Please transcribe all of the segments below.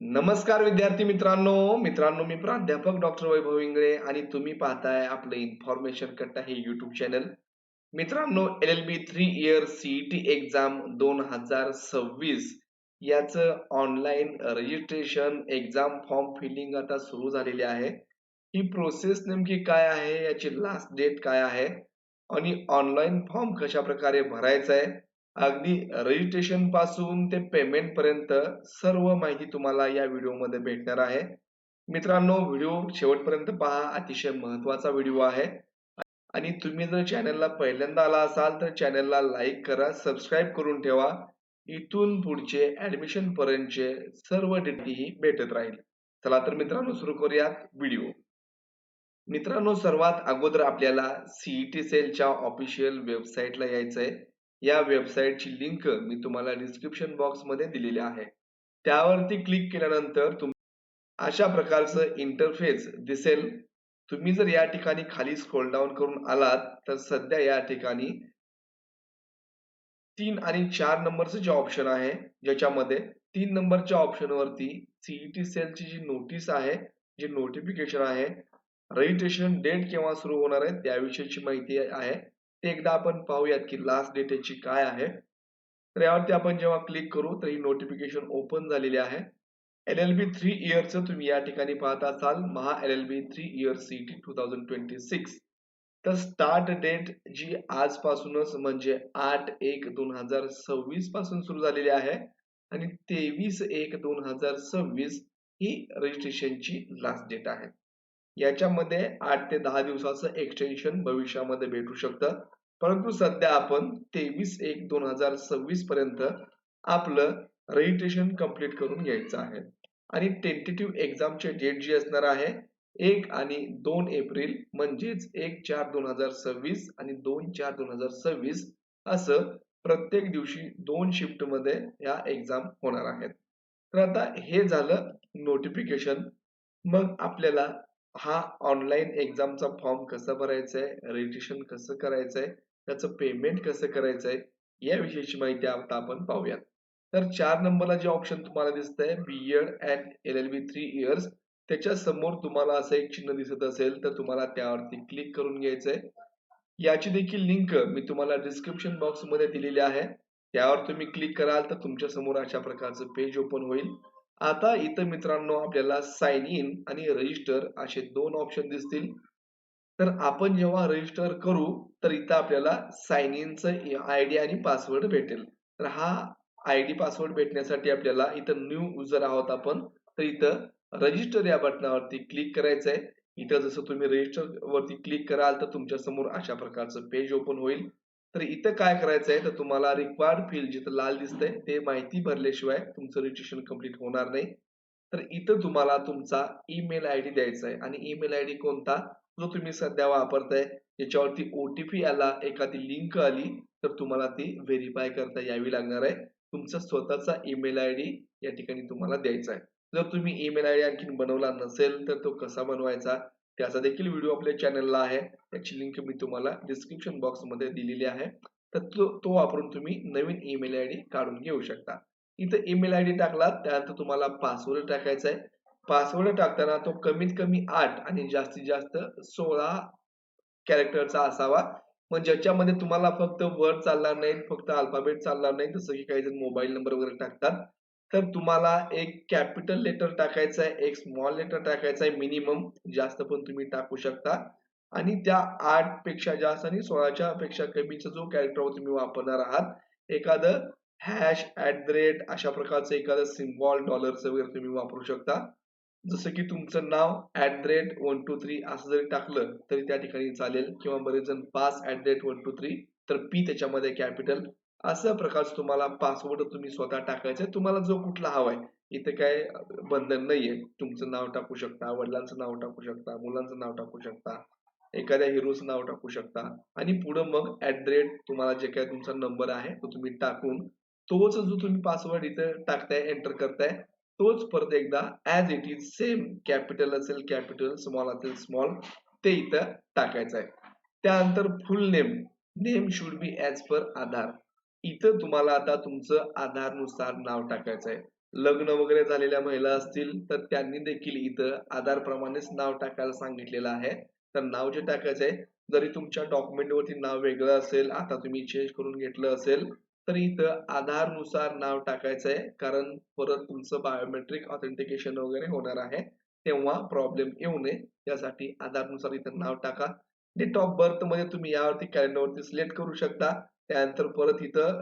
नमस्कार विद्यार्थी मित्रांनो मी प्राध्यापक डॉक्टर वैभव इंगळे आणि तुम्ही पाहताय आपलं इन्फॉर्मेशन कट्टा हे युट्यूब चॅनल. मित्रांनो, LLB 3 इयर CET एक्झाम 2026 याचं online registration exam form filling आता सुरू झालेली आहे. ही प्रोसेस नेमकी काय आहे, याची लास्ट डेट काय आहे आणि ऑनलाईन फॉर्म कशा प्रकारे भरायचा आहे, अगदी रजिस्ट्रेशन पासून ते पेमेंट पर्यंत सर्व माहिती तुम्हाला या व्हिडिओमध्ये भेटणार आहे. मित्रांनो, व्हिडिओ शेवटपर्यंत पहा, अतिशय महत्त्वाचा व्हिडिओ आहे. आणि तुम्ही जर चॅनलला पहिल्यांदा आला असाल तर चॅनलला लाईक करा, सबस्क्राईब करून ठेवा. इथून पुढचे ऍडमिशन पर्यंतचे सर्व डिटेल भेटत राहील. चला तर मित्रांनो, सुरू करूयात व्हिडिओ. मित्रांनो, सर्वात अगोदर आपल्याला सीईटी सेलच्या ऑफिशियल वेबसाईटला यायचंय. या वेबसाईटची लिंक मी तुम्हाला डिस्क्रिप्शन बॉक्स मध्ये दिलेली आहे. त्यावरती क्लिक केल्यानंतर अशा प्रकारचं इंटरफेस दिसेल. तुम्ही जर या ठिकाणी खाली स्क्रोल डाऊन करून आलात तर सध्या या ठिकाणी 3 आणि 4 नंबरचं जे ऑप्शन आहे, ज्याच्यामध्ये 3 नंबरच्या ऑप्शन वरती सीईटी सेलची जी नोटीस आहे, जे नोटिफिकेशन आहे, रजिस्ट्रेशन डेट केव्हा सुरू होणार आहे त्याविषयीची माहिती आहे. ते एकदा आपण पाहूयात की लास्ट डेट याची काय आहे. तर यावरती आपण जेव्हा क्लिक करू तर ही नोटिफिकेशन ओपन झालेली आहे. LLB 3 इयरचं तुम्ही या ठिकाणी पाहत असाल, महा LLB 3 इयर CET 2026. तर स्टार्ट डेट जी आजपासूनच म्हणजे 8/1/2026 पासून सुरू झालेली आहे आणि 23/1/2026 ही रजिस्ट्रेशनची लास्ट डेट आहे. याच्यामध्ये 8 ते 10 दिवसाचं एक्सटेन्शन भविष्यामध्ये भेटू शकतं, परंतु सध्या आपण 23/1/2026 पर्यंत आपलं रजिस्ट्रेशन कंप्लीट करून घ्यायचं आहे. आणि टेंटेटिव्ह एक्झामचे डेट जी असणार आहे 1 आणि 2 एप्रिल, म्हणजेच 1/4/2026 आणि 2/4/2026 असं प्रत्येक दिवशी 2 शिफ्ट मध्ये या एक्झाम होणार आहेत. तर आता हे झालं नोटिफिकेशन. मग आपल्याला हा ऑनलाईन एक्झामचा फॉर्म कसा भरायचा आहे, रजिस्ट्रेशन कसं करायचंय, त्याचं पेमेंट कसं करायचंय, याविषयीची माहिती आता आपण पाहूयात. तर 4 नंबरला जे ऑप्शन तुम्हाला दिसतंय B.Ed and LLB 3 इयर्स, त्याच्या समोर तुम्हाला असं एक चिन्ह दिसत असेल तर तुम्हाला त्यावरती क्लिक करून घ्यायचंय. याची देखील लिंक मी तुम्हाला डिस्क्रिप्शन बॉक्स मध्ये दिलेली आहे. त्यावर तुम्ही क्लिक कराल तर तुमच्या समोर अशा प्रकारचं पेज ओपन होईल. आता इथं मित्रांनो आपल्याला साइन इन आणि रजिस्टर असे 2 ऑप्शन दिसतील. तर आपण जेव्हा रजिस्टर करू तर इथं आपल्याला साइन इनचं आयडी आणि पासवर्ड भेटेल. तर हा आयडी पासवर्ड भेटण्यासाठी आपल्याला इथं न्यू युजर आहोत आपण, तर इथं रजिस्टर या बटनावरती क्लिक करायचंय. इथं जसं तुम्ही रजिस्टर वरती क्लिक कराल तर तुमच्या समोर अशा प्रकारचं पेज ओपन होईल. तर इथं काय करायचंय तर तुम्हाला रिक्वायर्ड फील्ड जिथं लाल दिसतंय ते माहिती भरल्याशिवाय तुमचं रजिस्ट्रेशन कंप्लीट होणार नाही. तर इथं तुम्हाला तुमचा ईमेल आयडी द्यायचा आहे आणि ईमेल आयडी कोणता, जो तुम्ही सध्या वापरताय, याच्यावरती OTP आला, एखादी लिंक आली तर तुम्हाला ती व्हेरिफाय करता यावी लागणार आहे. तुमचा स्वतःचा ईमेल आयडी या ठिकाणी तुम्हाला द्यायचा आहे. जर तुम्ही ईमेल आयडी आणखीन बनवला नसेल तर तो कसा बनवायचा त्याचा देखील व्हिडिओ आपल्या चॅनलला आहे. त्याची लिंक मी तुम्हाला डिस्क्रिप्शन बॉक्स मध्ये दिलेली आहे. तर तो वापरून तुम्ही नवीन ईमेल आयडी काढून घेऊ शकता. इथं ईमेल आयडी टाकलात त्यानंतर तुम्हाला पासवर्ड टाकायचा आहे. पासवर्ड टाकताना तो कमीत कमी 8 आणि जास्तीत जास्त 16 कॅरेक्टरचा असावा. मग ज्याच्यामध्ये तुम्हाला फक्त वर्ड चालणार नाहीत, फक्त अल्फाबेट चालणार नाही, जसं की काही जण मोबाईल नंबर वगैरे टाकतात. तर तुम्हाला एक कॅपिटल लेटर टाकायचं आहे, एक स्मॉल लेटर टाकायचं आहे मिनिमम, जास्त पण तुम्ही टाकू शकता. आणि त्या 8 पेक्षा जास्त आणि 16च्या पेक्षा कमीचा जो कॅरेक्टर तुम्ही वापरणार आहात, एखादं हॅश, @ द रेट अशा प्रकारचं एखादं सिम्बॉल, डॉलरचं वगैरे तुम्ही वापरू शकता. जसं की तुमचं नाव @123 असं जरी टाकलं तरी त्या ठिकाणी चालेल, किंवा बरेच जण पास @123, तर पी त्याच्यामध्ये कॅपिटल, अशा प्रकारचं तुम्हाला पासवर्ड तुम्ही स्वतः टाकायचा आहे. तुम्हाला जो कुठला हवाय. इथे काय बंधन नाहीये. तुमचं नाव टाकू शकता, वडिलांचं नाव टाकू शकता, मुलांचं नाव टाकू शकता, एखाद्या हिरोचं नाव टाकू शकता आणि पुढं मग तुम्हाला जे काही तुमचा नंबर आहे तो तुम्ही टाकून तोच जो तुम्ही पासवर्ड इथं टाकताय, एंटर करताय, तोच परत एकदा as it is same, capital असेल कॅपिटल, स्मॉल असेल स्मॉल, ते इथं टाकायचं आहे. त्यानंतर full name, name should be as per Aadhaar. इथं तुम्हाला आता तुमचं आधारनुसार नाव टाकायचं आहे. लग्न वगैरे झालेल्या महिला असतील तर त्यांनी देखील इथं आधार प्रमाणेच नाव टाकायला सांगितलेलं आहे. तर नाव जे टाकायचं आहे, जरी तुमच्या डॉक्युमेंटवरती नाव वेगळं असेल, आता तुम्ही चेंज करून घेतलं असेल, तर इथं आधारनुसार नाव टाकायचं आहे. कारण परत तुमचं बायोमेट्रिक ऑथेंटिकेशन वगैरे होणार आहे. तेव्हा प्रॉब्लेम येऊ नये यासाठी आधारनुसार इथं नाव टाका. डेट ऑफ बर्थमध्ये तुम्ही यावरती कॅलेंडरवरती सिलेक्ट करू शकता. त्यानंतर परत इथं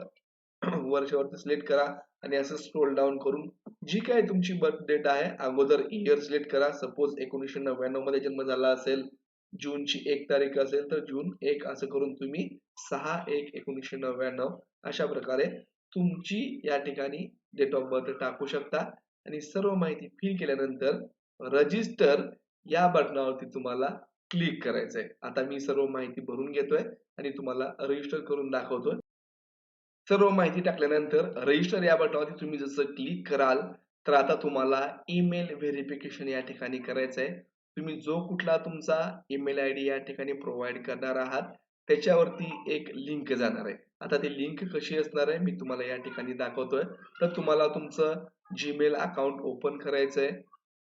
वर्षावरती सिलेक्ट करा आणि असं स्क्रोल डाउन करून जी काही तुमची बर्थ डेट आहे अगोदर इयर सिलेक्ट करा. सपोज 1999 मध्ये जन्म झाला असेल, जूनची 1 तारीख असेल तर जून 1 असं करून तुम्ही 6/1/1999 अशा प्रकारे तुमची या ठिकाणी डेट ऑफ बर्थ टाकू शकता आणि सर्व माहिती फिल केल्यानंतर रजिस्टर या बटनावरती तुम्हाला क्लिक करायचंय. आता मी सर्व माहिती भरून घेतोय आणि तुम्हाला रजिस्टर करून दाखवतोय. सर्व माहिती टाकल्यानंतर रजिस्टर या बटनावरती तुम्ही जसं क्लिक कराल, तर आता तुम्हाला ईमेल व्हेरिफिकेशन या ठिकाणी करायचं आहे. तुम्ही जो कुठला तुमचा ईमेल आयडी या ठिकाणी प्रोव्हाईड करणार आहात, त्याच्यावरती एक लिंक जाणार आहे. आता ती लिंक कशी असणार आहे, मी तुम्हाला या ठिकाणी दाखवतोय. तर तुम्हाला तुमचं Gmail अकाउंट ओपन करायचं आहे.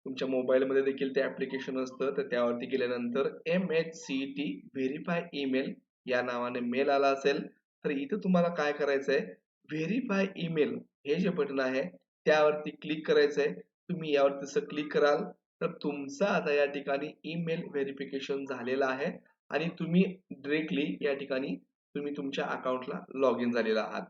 तुमच्या मोबाईलमध्ये देखील ते ॲप्लिकेशन असतं, तर त्यावरती गेल्यानंतर MHCT व्हेरिफाय ईमेल या नावाने मेल आला असेल, तर इथं तुम्हाला काय करायचंय, व्हेरिफाय ईमेल हे जे बटन आहे, त्यावरती क्लिक करायचंय. तुम्ही यावर जसं क्लिक कराल, तर तुमचा आता या ठिकाणी ईमेल व्हेरिफिकेशन झालेलं आहे आणि तुम्ही डायरेक्टली या ठिकाणी तुम्ही तुमच्या अकाउंटला लॉग इन झालेला आहात.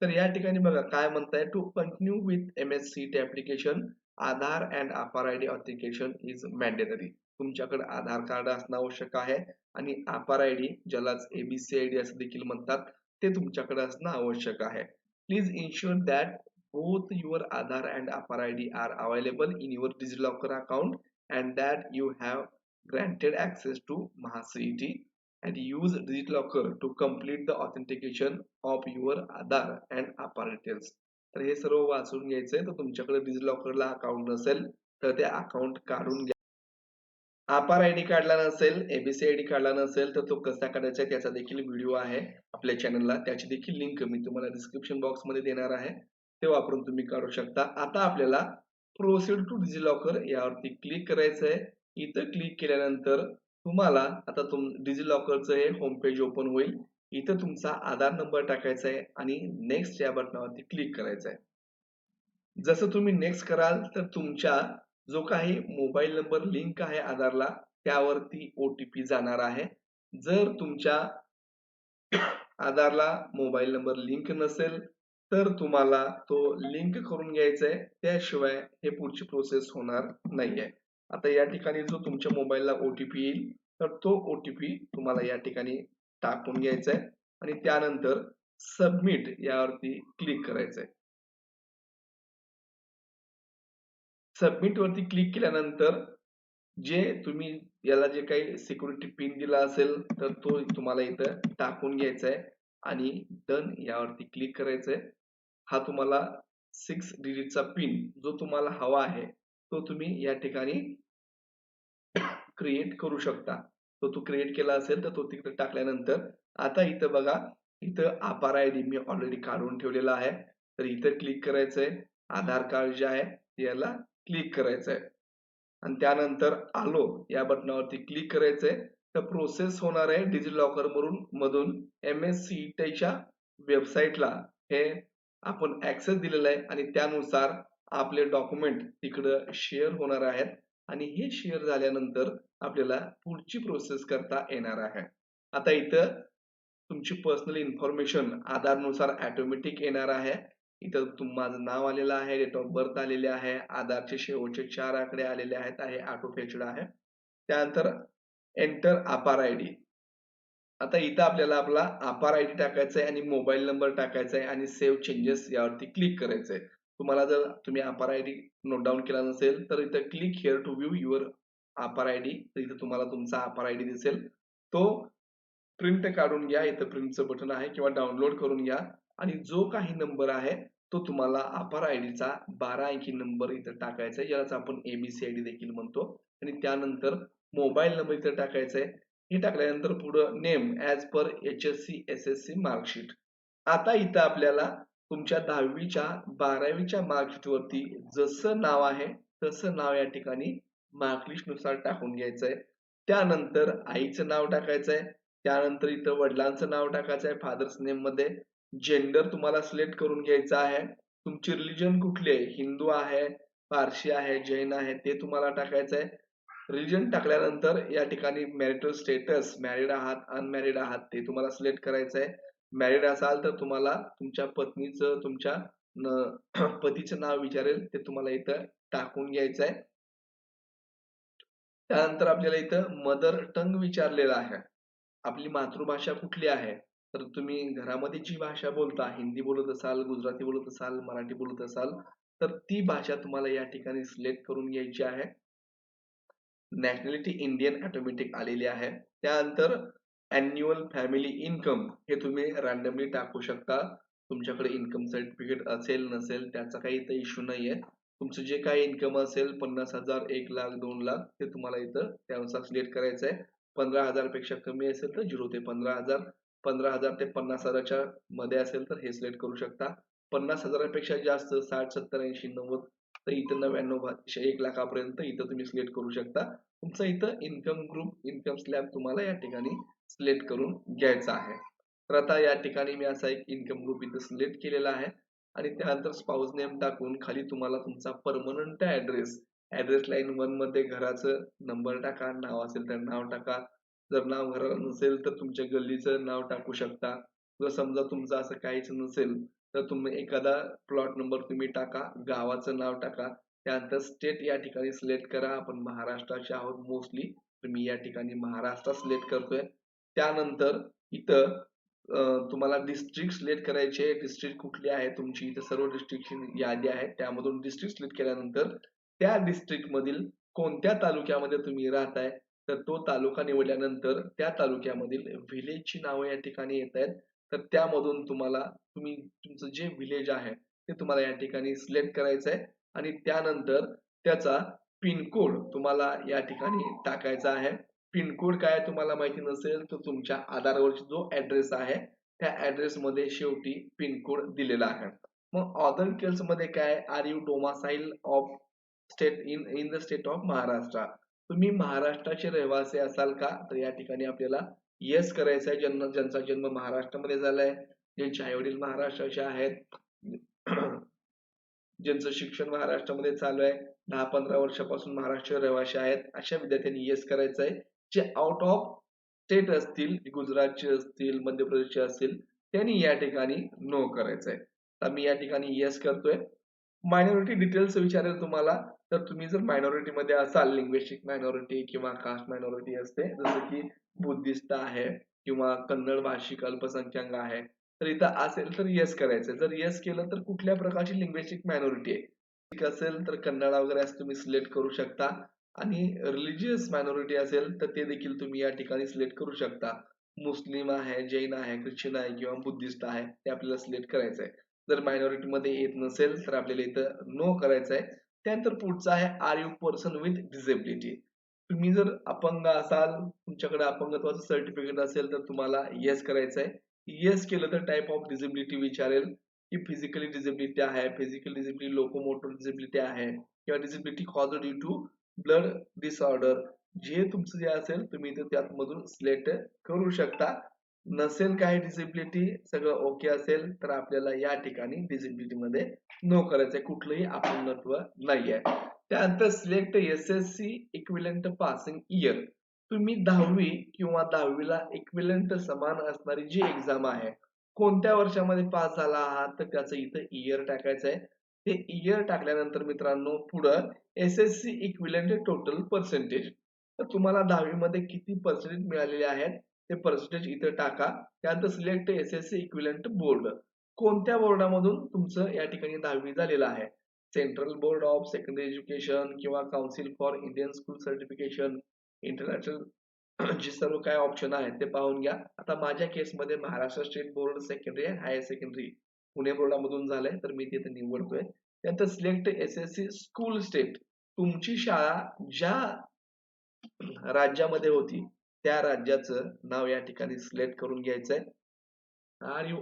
तर या ठिकाणी बघा काय म्हणताय, to continue with MSCT application, Aadhaar and APAAR ID authentication is mandatory. तुमच्याकडे आधार कार्ड असणं आवश्यक आहे आणि अपार आयडी ज्यालाच एबीसी आयडी असं देखील म्हणतात, ते तुमच्याकडे असणं आवश्यक आहे. Please ensure that both your Aadhaar and APAR ID are available in your DigiLocker account and that you have granted access to MahaCET and use DigiLocker to complete the authentication of your Aadhaar and APAR details. तर हे सर्व वाचून घ्यायचंय. तर तुमच्याकडे डिजिलॉकरला account नसेल तर ते अकाउंट काढून घ्या. अपार आयडी काढला नसेल, एबीसी आयडी काढला नसेल, तर तो कसा काढायचा त्याचा देखील व्हिडिओ आहे आपल्या चॅनलला. त्याची देखील लिंक मी तुम्हाला डिस्क्रिप्शन बॉक्समध्ये देणार आहे. ते वापरून तुम्ही काढू शकता. आता आपल्याला प्रोसीड टू डिजिलॉकर यावरती क्लिक करायचं आहे. इथं क्लिक केल्यानंतर तुम्हाला आता डिजिलॉकरचं हे होम पेज ओपन होईल. इथं तुमचा आधार नंबर टाकायचा आहे आणि नेक्स्ट या बटनावरती क्लिक करायचं आहे. जसं तुम्ही नेक्स्ट कराल तर तुमच्या जो काही मोबाईल नंबर लिंक आहे आधारला त्यावरती ओ-टी-पी जाणार आहे. जर तुमच्या आधारला मोबाईल नंबर लिंक नसेल, तर तुम्हाला तो लिंक करून घ्यायचा आहे. त्याशिवाय हे पुढची प्रोसेस होणार नाहीये. आता या ठिकाणी जो तुमच्या मोबाईलला ओ-टी-पी येईल, तर तो ओ-टी-पी तुम्हाला या ठिकाणी टाकून घ्यायचा आहे आणि त्यानंतर सबमिट यावरती क्लिक करायचंय. सबमिट वरती क्लिक केल्यानंतर जे तुम्ही याला जे काही सिक्युरिटी पिन दिला असेल, तर तो तुम्हाला इथं टाकून घ्यायचा आहे आणि डन यावरती क्लिक करायचंय. हा तुम्हाला 6 डिजिटचा पिन जो तुम्हाला हवा आहे, तो तुम्ही या ठिकाणी क्रिएट करू शकता. तो क्रिएट केला असेल, तर तो तिकडे टाकल्यानंतर आता इथं बघा, इथं अपार आयडी मी ऑलरेडी काढून ठेवलेला आहे. तर इथं क्लिक करायचंय. आधार कार्ड जे आहे, याला क्लिक करायचंय. आणि त्यानंतर आलो या बटनावरती क्लिक करायचंय. तर प्रोसेस होणार आहे डिजिलॉकर मधून MSCITच्या वेबसाईटला हे आपण ऍक्सेस दिलेला आहे आणि त्यानुसार आपले डॉक्युमेंट तिकडं शेअर होणार आहेत आणि हे शेअर झाल्यानंतर आपल्याला पुढची प्रोसेस करता येणार आहे. आता इथं तुमची पर्सनल इन्फॉर्मेशन आधारनुसार ऑटोमॅटिक येणार आहे. इथं माझं नाव आलेलं आहे, डेट ऑफ बर्थ आलेले आहे, आधारचे शेवटचे 4 आकडे आलेले आहेत, हे ऑटो फेच्ड आहे. त्यानंतर एंटर अपार आयडी. आता इथं आपल्याला आपला अपार आयडी टाकायचा आहे आणि मोबाईल नंबर टाकायचा आहे आणि सेव्ह चेंजेस यावरती क्लिक करायचं आहे. तुम्हाला जर तुम्ही अपार आयडी नोट डाउन केला नसेल, तर इथं click here to view your APAAR ID. तर इथं तुम्हाला तुमचा अपार आयडी दिसेल. तो प्रिंट काढून घ्या. इथं प्रिंटचं बटन आहे किंवा डाउनलोड करून घ्या आणि जो काही नंबर आहे तो तुम्हाला अपार आयडीचा 12 अंकी नंबर इथं टाकायचा आहे, ज्यालाच आपण एबीसी आयडी देखील म्हणतो आणि त्यानंतर मोबाईल नंबर इथं टाकायचा आहे. हे टाकल्यानंतर पुढं name as per HSC SSC marksheet. आता इथं आपल्याला तुमच्या 10वीच्या 12वीच्या मार्कशीट वरती जसं नाव आहे तसं नाव या ठिकाणी मार्कलिस्ट नुसार टाकून घ्यायचंय. त्यानंतर आईचं नाव टाकायचंय. त्यानंतर इथं वडिलांचं नाव टाकायचंय फादर्स नेम मध्ये. जेंडर तुम्हाला सिलेक्ट करून घ्यायचं आहे. तुमची रिलिजन कुठली आहे? हिंदू आहे, पारशी आहे, जैन आहे ते तुम्हाला टाकायचं आहे. रिलिजन टाकल्यानंतर या ठिकाणी मॅरिटल स्टेटस मॅरिड आहात, अनमॅरिड आहात ते तुम्हाला सिलेक्ट करायचं आहे. मॅरिड असाल तर तुम्हाला तुमच्या पत्नीचं, तुमच्या पतीचं नाव विचारेल ते तुम्हाला इथं टाकून घ्यायचं आहे. त्यानंतर आपल्याला इथं मदर टंग विचारलेला आहे. आपली मातृभाषा कुठली आहे? तर तुम्ही घरामध्ये जी भाषा बोलता, हिंदी बोलत असाल, गुजराती बोलत असाल, मराठी बोलत असाल, तर ती भाषा तुम्हाला या ठिकाणी सिलेक्ट करून घ्यायची आहे. नॅशनॅलिटी इंडियन ऑटोमॅटिक आलेली आहे. त्यानंतर अॅन्युअल फॅमिली इन्कम हे तुम्ही रँडमली टाकू शकता. तुमच्याकडे इन्कम सर्टिफिकेट असेल नसेल त्याचा काही इथं इश्यू नाहीये. तुमचं जे काही इन्कम असेल 50,000, 1,00,000, 2,00,000 ते तुम्हाला इथं त्यानुसार सिलेक्ट करायचं आहे. 15,000 पेक्षा कमी असेल तर 0 ते 15,000, 15,000 ते 50,000च्या मध्ये असेल तर हे सिलेक्ट करू शकता. 50,000 पेक्षा जास्त 60, 70, 80, 90 तर इथं 99 1,00,000पर्यंत इथं तुम्ही सिलेक्ट करू शकता. तुमचं इथं इन्कम ग्रुप, इन्कम स्लॅब तुम्हाला या ठिकाणी सिलेक्ट करून घ्यायचा आहे. तर आता या ठिकाणी मी असा एक इन्कम ग्रुप इथं सिलेक्ट केलेला आहे आणि त्यानंतर स्पाउस नेम टाकून खाली तुम्हाला तुमचा परमनंट ऍड्रेस लाईन 1 मध्ये घराचं नंबर टाका, नाव असेल तर नाव टाका. जर नाव घराला नसेल तर तुमच्या गल्लीचं नाव टाकू शकता. जर समजा तुमचं असं काहीच नसेल तर तुम्ही एखादा प्लॉट नंबर तुम्ही टाका, गावाचं नाव टाका. त्यानंतर स्टेट या ठिकाणी सिलेक्ट करा. आपण महाराष्ट्राचे आहोत मोस्टली, तर मी या ठिकाणी महाराष्ट्र सिलेक्ट करतोय. त्यानंतर इथं तुम्हाला डिस्ट्रिक्ट सिलेक्ट करायची आहे. डिस्ट्रिक्ट कुठली आहे तुमची? इथं सर्व डिस्ट्रिक्टची यादी आहे. त्यामधून डिस्ट्रिक्ट सिलेक्ट केल्यानंतर त्या डिस्ट्रिक्ट मधील कोणत्या तालुक्यामध्ये तुम्ही राहताय, तर तो तालुका निवडल्यानंतर त्या तालुक्यामधील व्हिलेजची नावं या ठिकाणी येतायत. तर त्यामधून तुम्ही तुमचं जे व्हिलेज आहे ते तुम्हाला या ठिकाणी सिलेक्ट करायचं आहे आणि त्यानंतर त्याचा पिनकोड तुम्हाला या ठिकाणी टाकायचा आहे. पिनकोड काय तुम्हाला माहिती नसेल तर तुमच्या आधारवरचा जो ऍड्रेस आहे त्या ऍड्रेस मध्ये शेवटी पिनकोड दिलेला आहे. मग अदर डिटेल्स मध्ये काय? Are you domicile of state in the state of Maharashtra? तुम्ही महाराष्ट्राचे रहिवासी असाल का? तर या ठिकाणी आपल्याला येस करायचं आहे. ज्यांचा जन्म महाराष्ट्रामध्ये झालाय, ज्यांचे आई वडील महाराष्ट्राचे आहेत, ज्यांचं शिक्षण महाराष्ट्रामध्ये चालू आहे, 10-15 वर्षापासून महाराष्ट्र रहिवासी आहेत, अशा विद्यार्थ्यांनी येस करायचं आहे. जे आउट ऑफ स्टेट असतील, गुजरातचे असतील, मध्य प्रदेशचे असतील, त्यांनी या ठिकाणी नो करायचं आहे. तर मी या ठिकाणी येस करतोय. मायनॉरिटी डिटेल्स विचारेल तुम्हाला, तर तुम्ही जर मायनॉरिटी मध्ये असाल, लिंग्विस्टिक मायनॉरिटी किंवा कास्ट मायनॉरिटी असते, जसं की बुद्धिस्ट आहे किंवा कन्नड भाषिक अल्पसंख्याक आहे, तर इथं असेल तर येस करायचं. जर येस केलं तर कुठल्या प्रकारची लिंग्विस्टिक मायनॉरिटी आहे असेल तर कन्नड वगैरे असं तुम्ही सिलेक्ट करू शकता आणि रिलिजियस मायनॉरिटी असेल तर ते देखील तुम्ही या ठिकाणी सिलेक्ट करू शकता. मुस्लिम आहे, जैन आहे, ख्रिश्चन आहे किंवा बुद्धिस्ट आहे ते आपल्याला सिलेक्ट करायचं आहे. जर मायनॉरिटी मध्ये येत नसेल तर आपल्याला इथं नो करायचं आहे. त्यानंतर पुढचं आहे are you person with disability? तुम्ही जर अपंग असाल, तुमच्याकडे अपंगत्वाचं सर्टिफिकेट असेल तर तुम्हाला येस करायचं आहे. येस केलं तर टाइप ऑफ डिसेबिलिटी विचारेल की फिजिकली डिसेबिलिटी आहे, फिजिकल डिसेबिलिटी, लोकोमोटर डिसेबिलिटी आहे किंवा disability cause due to blood disorder. जे तुमचं जे असेल तुम्ही इथं त्यामधून सिलेक्ट करू शकता. नसेल काही डिसेबिलिटी, सगळं ओके असेल तर आपल्याला या ठिकाणी डिसेबिलिटी मध्ये नो करायचंय, कुठलंही अपंगत्व नाहीये. त्यानंतर select SSC equivalent passing year. तुम्ही 10वी किंवा 10वीला इक्विलंट समान असणारी जी एक्झाम आहे, कोणत्या वर्षामध्ये पास झाला आहात तर त्याचं इथं इयर टाकायचं आहे. ते इयर टाकल्यानंतर मित्रांनो पुढं एसएससी इक्विलंट टोटल पर्सेंटेज. तर तुम्हाला 10वी मध्ये किती पर्सेंटेज मिळालेले आहेत ते पर्सेंटेज इथं टाका. त्यानंतर सिलेक्ट एसएससी इक्विलंट बोर्ड. कोणत्या बोर्डामधून तुमचं या ठिकाणी 10वी झालेलं आहे? Central board of secondary education किंवा council for Indian school certification, international जे सर्व काय ऑप्शन आहेत ते पाहून घ्या. आता माझ्या केसमध्ये Maharashtra state board secondary and higher secondary Pune बोर्डामधून झालंय तर मी तिथे निवडतोय. त्यानंतर सिलेक्ट एसएससी स्कूल स्टेट. तुमची शाळा ज्या राज्यामध्ये होती त्या राज्याचं नाव या ठिकाणी सिलेक्ट करून घ्यायचंय. Are you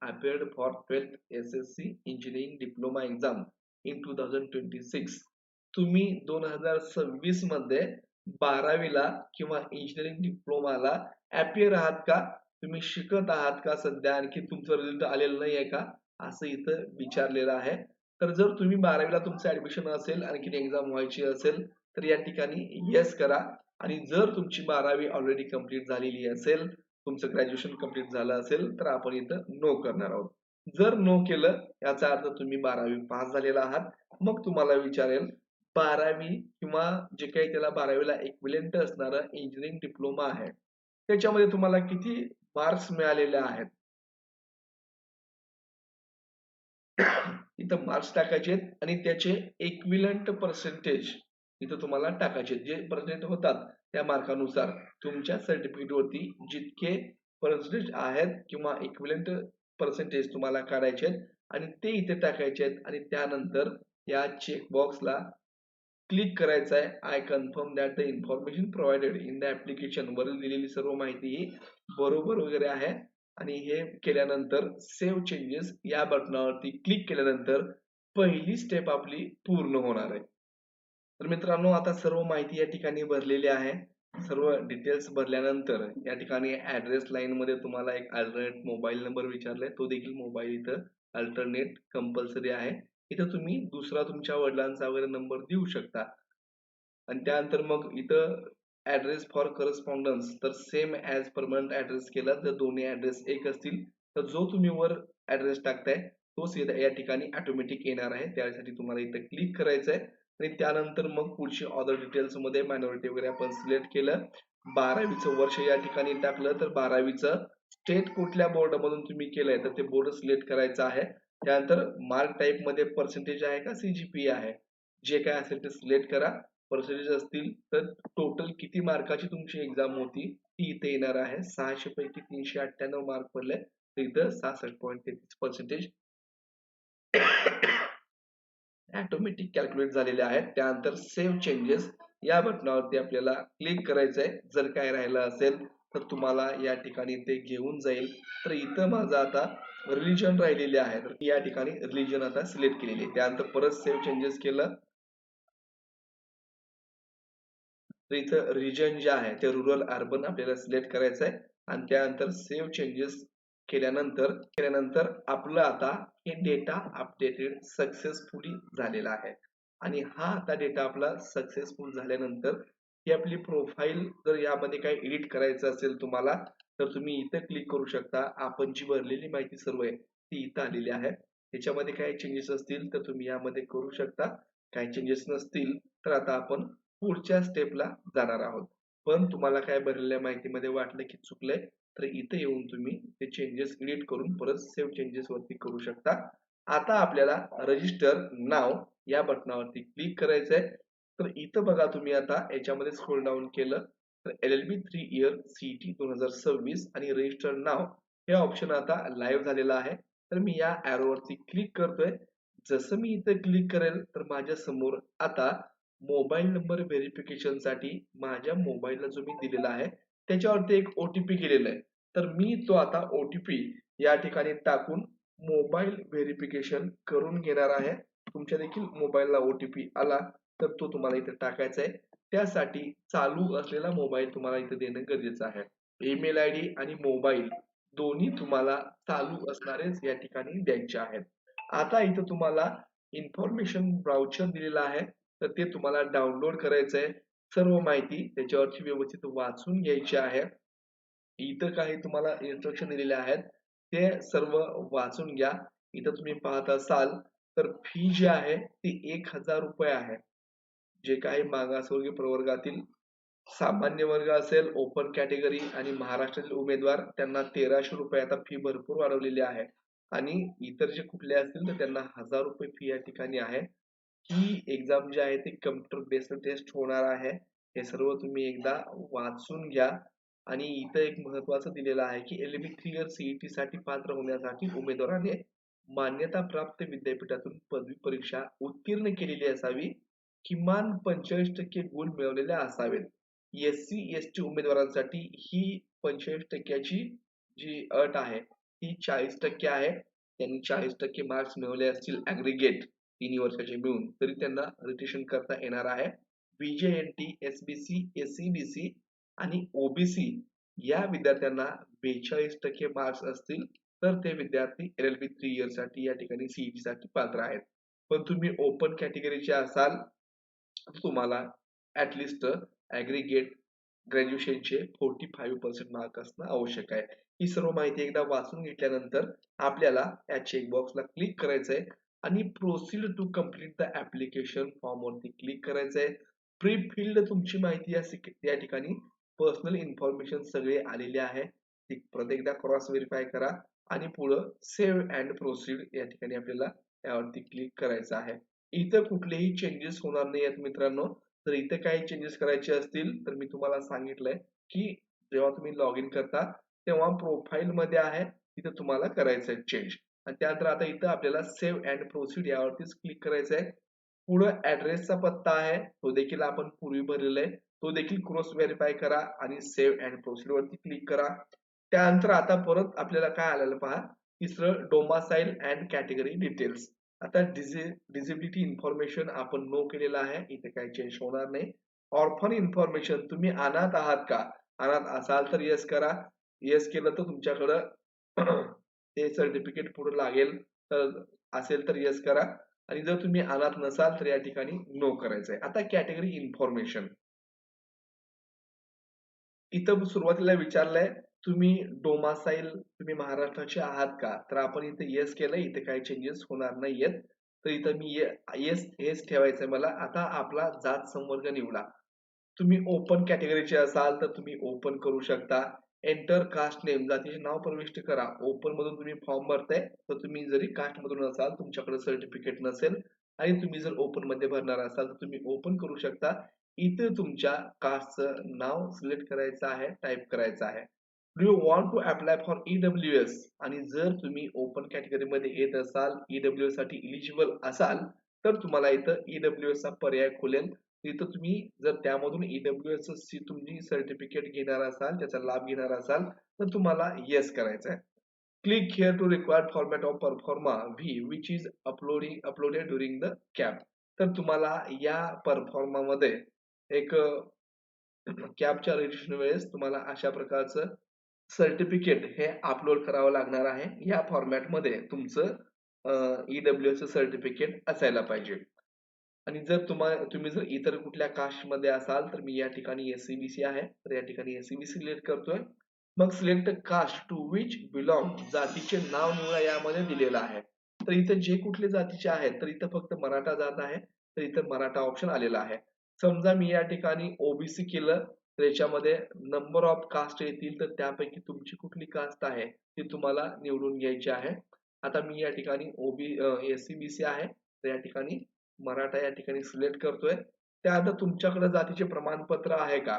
appeared for 12th SSC engineering diploma exam in 2026? तुम्ही 2026 मध्ये 12वीला किंवा इंजिनिअरिंग डिप्लोमाला अपियर आहात का? तुम्ही शिकत आहात का सध्या? आणखी तुमचं रिझल्ट आलेलं नाही आहे का? असं इथं विचारलेलं आहे. तर जर तुम्ही 12वीला तुमचं ऍडमिशन असेल आणखी एक्झाम व्हायची असेल तर या ठिकाणी येस करा. आणि जर तुमची 12वी ऑलरेडी कंप्लीट झालेली असेल, तुमचं ग्रॅज्युएशन कंप्लीट झालं असेल तर आपण इथं नो करणार आहोत. जर नो केलं याचा अर्थ तुम्ही 12वी पास झालेला आहात. मग तुम्हाला विचारेल 12वी किंवा जे काही त्याला 12वीला इक्विव्हॅलेंट असणारं इंजिनिअरिंग डिप्लोमा आहे, त्याच्यामध्ये तुम्हाला किती मार्क्स मिळालेले आहेत. इथं मार्क्स टाकायचे आणि त्याचे इक्विव्हॅलेंट पर्सेंटेज इथं तुम्हाला टाकायचे. जे पर्सेंट होतात त्या मार्कानुसार तुमच्या सर्टिफिकेट वरती जितके पर्सेंटेज आहेत किंवा इक्विव्हॅलेंट पर्सेंटेज तुम्हाला काढायचे आहेत आणि ते इथे टाकायचे आहेत आणि त्यानंतर या चेक बॉक्सला क्लिक करायचं आहे. I confirm that the information provided in the application वरील दिलेली सर्व माहिती ही बरोबर वगैरे आहे. आणि हे केल्यानंतर सेव्ह चेंजेस या बटनावरती क्लिक केल्यानंतर पहिली स्टेप आपली पूर्ण होणार आहे. तर मित्रांनो, आता सर्व माहिती या ठिकाणी भरलेली आहे. सर्व डिटेल्स भरल्यानंतर या ठिकाणी ऍड्रेस लाईन मध्ये तुम्हाला एक अल्टरनेट मोबाईल नंबर विचारलाय. तो देखील मोबाईल इथं अल्टरनेट कंपल्सरी आहे. इथं तुम्ही दुसरा तुमच्या वडिलांचा वगैरे नंबर देऊ शकता. आणि त्यानंतर मग इथं ऍड्रेस फॉर करस्पॉन्डन्स तर सेम ऍज परमनंट ऍड्रेस केला. जर दोन्ही ऍड्रेस एक असतील तर जो तुम्ही वर ऍड्रेस टाकताय तोच या ठिकाणी ऑटोमॅटिक येणार आहे. त्यासाठी तुम्हाला इथं क्लिक करायचं आहे आणि त्यानंतर मग पुढची अदर डिटेल्स मध्ये मायनॉरिटी वगैरे आपण सिलेक्ट केलं. 12वीचं वर्ष या ठिकाणी टाकलं तर 12वीचं स्टेट कुठल्या बोर्ड मधून तुम्ही केलंय तर ते बोर्ड सिलेक्ट करायचं आहे. त्यानंतर मार्क टाईप मध्ये पर्सेंटेज आहे का CGPA आहे, जे काय असेल ते सिलेक्ट करा. पर्सेंटेज असतील तर टोटल किती मार्काची तुमची एक्झाम होती ती इथे येणार आहे. 600 पैकी 398 मार्क पडले तर इथं 66.33% ऑटोमॅटिक कॅल्क्युलेट झालेले आहेत. त्यानंतर सेव्ह चेंजेस या बटनावरती आपल्याला क्लिक करायचं आहे. जर काय राहिलं असेल तर तुम्हाला या ठिकाणी ते घेऊन जाईल. तर इथं माझं आता रिलिजन राहिलेले आहे तर या ठिकाणी रिलिजन आता सिलेक्ट केलेली आहे. त्यानंतर परत सेव्ह चेंजेस केलं तर इथं रिजन जे आहे ते रुरल अर्बन आपल्याला सिलेक्ट करायचं आहे आणि त्यानंतर सेव्ह चेंजेस केल्यानंतर आपलं आता हे डेटा अपडेटेड सक्सेसफुली झालेला आहे. आणि हा आता डेटा आपला सक्सेसफुल झाल्यानंतर ही आपली प्रोफाईल जर यामध्ये काही एडिट करायचं असेल तुम्हाला तर तुम्ही इथं क्लिक करू शकता. आपण जी भरलेली माहिती सर्व आहे ती इथं आलेली आहे. त्याच्यामध्ये काही चेंजेस असतील तर तुम्ही यामध्ये करू शकता. काही चेंजेस नसतील तर आता आपण पुढच्या स्टेपला जाणार आहोत. पण तुम्हाला काय भरलेल्या माहितीमध्ये वाटलं की चुकलंय तर इथे येऊन तुम्ही ते चेंजेस एडिट करून परत सेव्ह चेंजेस वरती करू शकता. आता आपल्याला रजिस्टर नाव या बटनावरती क्लिक करायचंय. तर इथं बघा तुम्ही आता याच्यामध्ये स्क्रोल डाऊन केलं तर LLB 3 इयर CET 2026 आणि रजिस्टर नाव हे ऑप्शन आता लाईव्ह झालेलं आहे. तर मी या ऍरोवरती क्लिक करतोय. जसं मी इथं क्लिक करेल तर माझ्या समोर आता मोबाईल नंबर व्हेरिफिकेशन साठी माझ्या मोबाईलला जो मी दिलेला आहे त्याच्यावरती एक OTP गेलेला आहे. तर मी तो आता OTP या ठिकाणी टाकून मोबाईल व्हेरिफिकेशन करून घेणार आहे. तुमच्या देखील मोबाईलला OTP आला तर तो तुम्हाला इथे टाकायचा आहे. त्यासाठी चालू असलेला मोबाईल तुम्हाला इथे देणं गरजेचं आहे. ईमेल ID आणि मोबाईल दोन्ही तुम्हाला चालू असणारेच या ठिकाणी द्यायचे आहेत. आता इथं तुम्हाला इन्फॉर्मेशन ब्राउचर दिलेला आहे तर ते तुम्हाला डाउनलोड करायचं आहे. सर्व माहिती त्याच्यावरची व्यवस्थित वाचून घ्यायची आहे. इथं काही तुम्हाला इन्स्ट्रक्शन दिलेले आहेत ते सर्व वाचून घ्या. इथं तुम्ही पाहत असाल तर फी जी आहे ती 1000 रुपये आहे. जे काही मागासवर्गीय प्रवर्गातील सामान्य वर्ग असेल, ओपन कॅटेगरी आणि महाराष्ट्रातील उमेदवार त्यांना 1300 रुपये आता फी भरपूर वाढवलेली आहे. आणि इतर जे कुठले असतील तर त्यांना 1000 रुपये फी या ठिकाणी आहे. ही एक्झाम जी आहे ती कम्प्युटर बेस्ड टेस्ट होणार आहे. हे सर्व तुम्ही एकदा वाचून घ्या. आणि इथं एक महत्वाचं दिलेलं आहे की LLB 3 इयर CET साठी पात्र होण्यासाठी उमेदवाराने मान्यता प्राप्त विद्यापीठातून पदवी परीक्षा उत्तीर्ण केलेली असावी. किमान 45% गुण मिळवलेले असावेत. SC ST उमेदवारांसाठी ही 45% जी अट आहे ती 40% आहे. त्यांनी 40% मार्क्स मिळवले असतील ॲग्रीगेट 3 वर्षाचे मिळून, तरी त्यांना रजिस्ट्रेशन करता येणार आहे. व्ही-जे-एन-टी, एस-बी-सी, एस-सी-बी-सी आणि ओ-बी-सी या विद्यार्थ्यांना 42% मार्क्स असतील, तर ते विद्यार्थी एल-एल-बी 3 इयर्ससाठी या ठिकाणी सी-ई-टी साठी पात्र आहेत. पण तुम्ही ओपन कॅटेगरीचे असाल, तर तुम्हाला ॲट लिस्ट ॲग्रीगेट ग्रॅज्युएशनचे 45% मार्क असणं आवश्यक आहे. ही सर्व माहिती एकदा वाचून घेतल्यानंतर आपल्याला या चेकबॉक्सला क्लिक करायचंय आणि proceed to complete the application form वरती क्लिक करायचंय. प्री फिल्ड तुमची माहिती या ठिकाणी पर्सनल इन्फॉर्मेशन सगळे आलेले आहे. ती परत एकदा क्रॉस व्हेरीफाय करा आणि पुढं सेव्ह अँड प्रोसीड या ठिकाणी आपल्याला यावरती क्लिक करायचं आहे. इथं कुठलेही चेंजेस होणार नाही आहेत मित्रांनो. तर इथे काही चेंजेस करायचे असतील तर मी तुम्हाला सांगितलंय की जेव्हा तुम्ही लॉग इन करता तेव्हा प्रोफाईल मध्ये आहे तिथे तुम्हाला करायचं आहे चेंज. आणि त्यानंतर आता इथं आपल्याला सेव्ह अँड प्रोसीड यावरतीच क्लिक करायचं आहे. पुढं ऍड्रेसचा पत्ता आहे तो देखील आपण पूर्वी भरलेला आहे, तो देखील क्रॉस व्हेरीफाय करा आणि सेव्ह अँड प्रोसीड वरती क्लिक करा. त्यानंतर आता परत आपल्याला काय आलेलं पहा, तिसरं डोमासाईल अँड कॅटेगरी डिटेल्स. आता डिझिबिलिटी इन्फॉर्मेशन आपण नो केलेला आहे, इथे काही चेंज होणार नाही. ऑर्फन इन्फॉर्मेशन, तुम्ही अनाथ आहात का? अनाथ असाल तर येस करा. येस केलं तर तुमच्याकडं ते सर्टिफिकेट पुढे लागेल, तर असेल तर येस करा. आणि जर तुम्ही अनाथ नसाल तर या ठिकाणी नो करायचंय. आता कॅटेगरी इन्फॉर्मेशन, इथं सुरुवातीला विचारलंय तुम्ही डोमासाईल तुम्ही महाराष्ट्राचे आहात का? तर आपण इथे येस केलंय, इथे काही चेंजेस होणार नाहीयेत. तर इथं मी येस हेच ठेवायचंय मला. आता आपला जात संवर्ग निवडा. तुम्ही ओपन कॅटेगरीचे असाल तर तुम्ही ओपन करू शकता. एंटर कास्ट नेम, जातीचे नाव प्रविष्ट करा. ओपन मधून तुम्ही फॉर्म भरताय तर तुम्ही जरी कास्ट मधून असाल, तुमच्याकडे सर्टिफिकेट नसेल आणि तुम्ही जर ओपन मध्ये भरणार असाल तर तुम्ही ओपन करू शकता. इथे तुमच्या कास्टचं नाव सिलेक्ट करायचं आहे, टाइप करायचं आहे. Do you want to apply for EWS, आणि जर तुम्ही ओपन कॅटेगरीमध्ये येत असाल, ईडब्ल्यूएस साठी इलिजिबल असाल, तर तुम्हाला इथं ईडब्ल्यूएस चा पर्याय खुलेल. इथं तुम्ही जर त्यामधून ईडब्ल्यूएस तुम्ही सर्टिफिकेट घेणार असाल, त्याचा लाभ घेणार असाल, तर तुम्हाला येस करायचं आहे. Click here to required format of proforma V which is uploaded during the CAP. तर तुम्हाला या परफॉर्मा मध्ये एक कॅपच्या रजिस्ट्रेशन वेळेस तुम्हाला अशा प्रकारचं सर्टिफिकेट हे अपलोड करावं लागणार आहे. या फॉर्मॅट मध्ये तुमचं ईडब्ल्यूएस सर्टिफिकेट असायला पाहिजे. आणि जर तुम्ही जर इतर कुठल्या कास्ट मध्ये असाल तर मी या ठिकाणी एस-सी-बी-सी आहे, तर या ठिकाणी एस-सी-बी-सी सिलेक्ट करतोय. मग select caste to which belong, जातीचे नाव निवडा यामध्ये दिलेलं आहे. तर इथं जे कुठले जातीचे आहेत तर इथं फक्त मराठा जात आहे, तर इथं मराठा ऑप्शन आलेला आहे. समजा मी या ठिकाणी ओबीसी केलं तर याच्यामध्ये नंबर ऑफ कास्ट येतील, तर त्यापैकी तुमची कुठली कास्ट आहे ती तुम्हाला निवडून घ्यायची आहे. आता मी या ठिकाणी एस-सी-बी-सी आहे, तर या ठिकाणी मराठा या ठिकाणी सिलेक्ट करतोय. त्यानंतर तुमच्याकडे जातीचे प्रमाणपत्र आहे का?